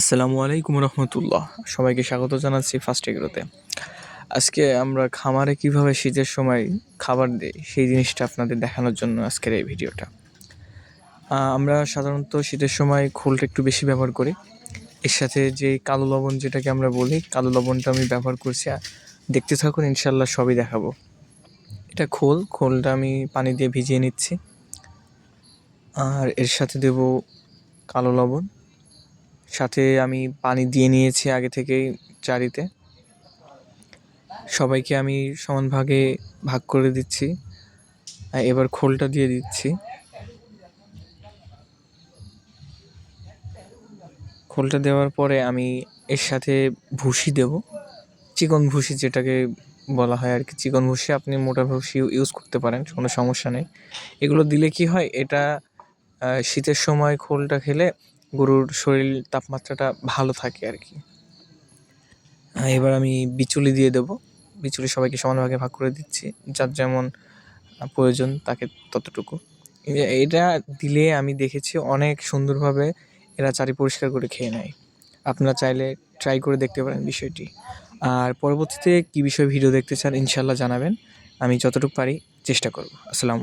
আসসালামু আলাইকুম রহমতুল্লাহ। সবাইকে স্বাগত জানাচ্ছি ফার্স্ট এগ্রোতে। আজকে আমরা খামারে কিভাবে শীতের সময় খাবার দিই সেই জিনিসটা আপনাদের দেখানোর জন্য আজকের এই ভিডিওটা। আমরা সাধারণত শীতের সময় খোলটা একটু বেশি ব্যবহার করি। এর সাথে যে কালো লবণ যেটাকে আমরা বলি, কালো লবণটা আমি ব্যবহার করছি। দেখতে থাকুন, ইনশাল্লাহ সবই দেখাবো। এটা খোলটা আমি পানি দিয়ে ভিজিয়ে নিচ্ছি, আর এর সাথে দেব কালো লবণ। সাথে আমি পানি দিয়ে নিয়েছি আগে থেকেই চারিতে। সবাইকে আমি সমান ভাগে ভাগ করে দিচ্ছি। এবার খোলটা দিয়ে দিচ্ছি। খোলটা দেওয়ার পরে আমি এর সাথে ভুসি দেব, চিকন ভুসি যেটাকে বলা হয় আর কি। চিকন ভুসি, আপনি মোটা ভুসি ইউজ করতে পারেন, কোনো সমস্যা নেই। এগুলো দিলে কি হয়, এটা শীতের সময় খোলটা খেলে গরুর শরীর তাপমাত্রাটা ভালো থাকে আর কি। এবার আমি বিচুলি দিয়ে দেবো। বিচুলি সবাইকে সমানভাগে ভাগ করে দিচ্ছি, যার যেমন প্রয়োজন তাকে ততটুকু। এটা দিলে আমি দেখেছি অনেক সুন্দরভাবে এরা চারি পরিষ্কার করে খেয়ে নেয়। আপনারা চাইলে ট্রাই করে দেখতে পারেন বিষয়টি। আর পরবর্তীতে কী বিষয়ে ভিডিও দেখতে চান ইনশাল্লাহ জানাবেন, আমি যতটুকু পারি চেষ্টা করব। আসসালামু